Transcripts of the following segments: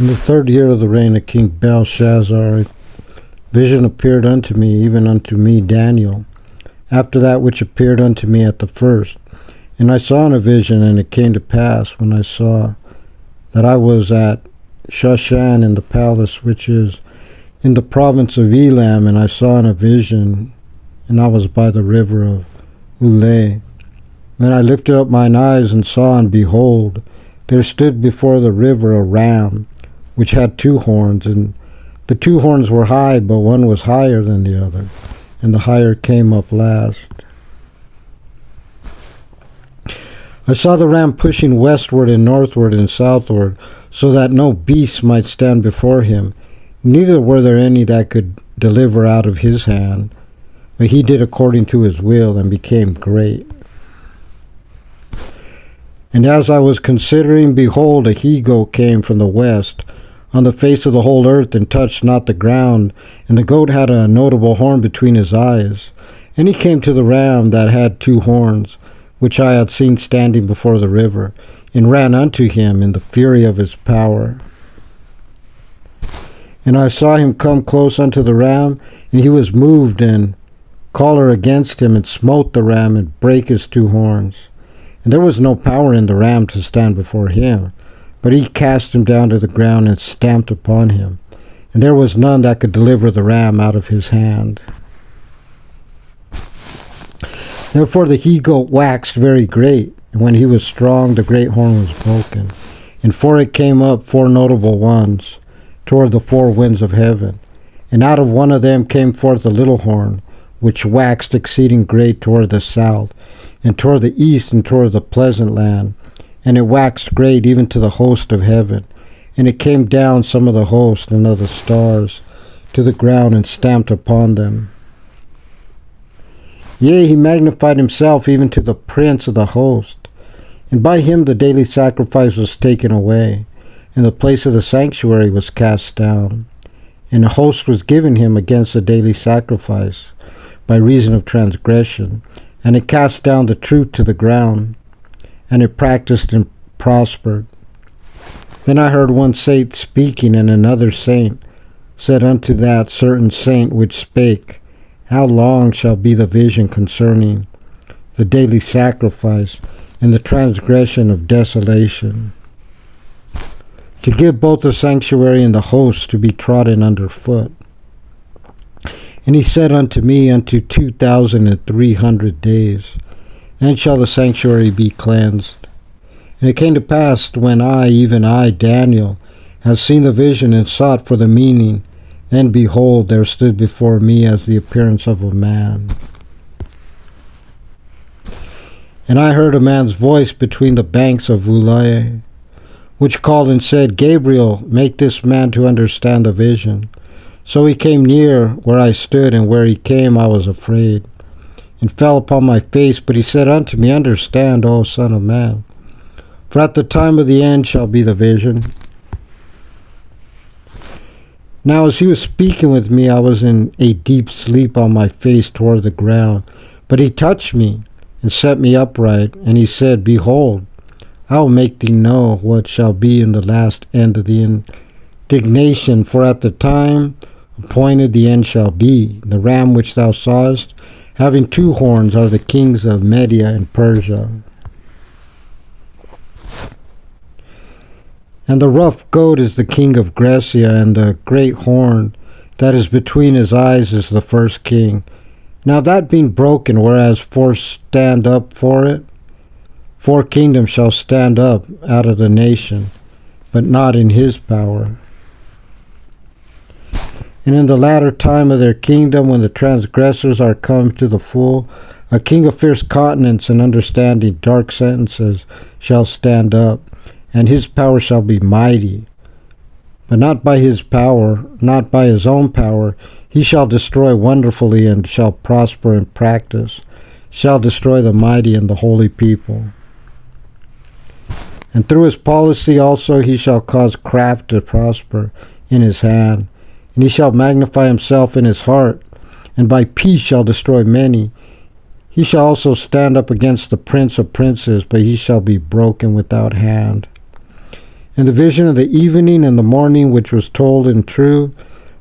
In the 3rd year of the reign of King Belshazzar, a vision appeared unto me, even unto me, Daniel, after that which appeared unto me at the first. And I saw in a vision, and it came to pass, when I saw that I was at Shushan in the palace, which is in the province of Elam, and I saw in a vision, and I was by the river of Ulai. Then I lifted up mine eyes and saw, and behold, there stood before the river a ram, which had 2 horns, and the 2 horns were high, but one was higher than the other, and the higher came up last. I saw the ram pushing westward and northward and southward, so that no beast might stand before him, neither were there any that could deliver out of his hand. But he did according to his will, and became great. And as I was considering, behold, a he-goat came from the west, on the face of the whole earth, and touched not the ground. And the goat had a notable horn between his eyes. And he came to the ram that had 2 horns, which I had seen standing before the river, and ran unto him in the fury of his power. And I saw him come close unto the ram, and he was moved, and choler against him, and smote the ram, and brake his 2 horns. And there was no power in the ram to stand before him, but he cast him down to the ground, and stamped upon him. And there was none that could deliver the ram out of his hand. Therefore the he-goat waxed very great, and when he was strong, the great horn was broken. And for it came up 4 notable ones toward the 4 winds of heaven. And out of one of them came forth a little horn, which waxed exceeding great toward the south, and toward the east, and toward the pleasant land. And it waxed great even to the host of heaven. And it came down some of the host and of the stars to the ground, and stamped upon them. Yea, he magnified himself even to the prince of the host. And by him the daily sacrifice was taken away, and the place of the sanctuary was cast down. And a host was given him against the daily sacrifice, by reason of transgression. And it cast down the truth to the ground, and it practiced and prospered. Then I heard one saint speaking, and another saint said unto that certain saint which spake, How long shall be the vision concerning the daily sacrifice and the transgression of desolation, to give both the sanctuary and the host to be trodden under foot? And he said unto me, Unto 2,300 days, then shall the sanctuary be cleansed. And it came to pass, when I, even I, Daniel, had seen the vision and sought for the meaning, then behold, there stood before me as the appearance of a man. And I heard a man's voice between the banks of Ulai, which called and said, Gabriel, make this man to understand the vision. So he came near where I stood, and where he came I was afraid, and fell upon my face. But he said unto me, Understand, O Son of Man, for at the time of the end shall be the vision. Now as he was speaking with me, I was in a deep sleep on my face toward the ground. But he touched me, and set me upright, and he said, Behold, I will make thee know what shall be in the last end of the indignation, for at the time appointed the end shall be. The ram which thou sawest, having 2 horns, are the kings of Media and Persia. And the rough goat is the king of Grecia, and the great horn that is between his eyes is the first king. Now that being broken, whereas 4 stand up for it, 4 kingdoms shall stand up out of the nation, but not in his power. And in the latter time of their kingdom, when the transgressors are come to the full, a king of fierce countenance and understanding dark sentences shall stand up, and his power shall be mighty. But not by his power, not by his own power. He shall destroy wonderfully, and shall prosper in practice, shall destroy the mighty and the holy people. And through his policy also he shall cause craft to prosper in his hand, and he shall magnify himself in his heart, and by peace shall destroy many. He shall also stand up against the prince of princes, but he shall be broken without hand. And the vision of the evening and the morning which was told and true,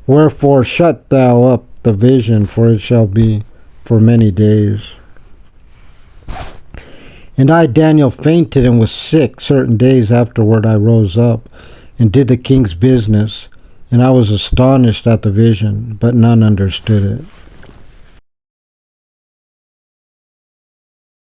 wherefore shut thou up the vision, for it shall be for many days. And I, Daniel, fainted and was sick. Certain days afterward I rose up and did the king's business, and I was astonished at the vision, but none understood it.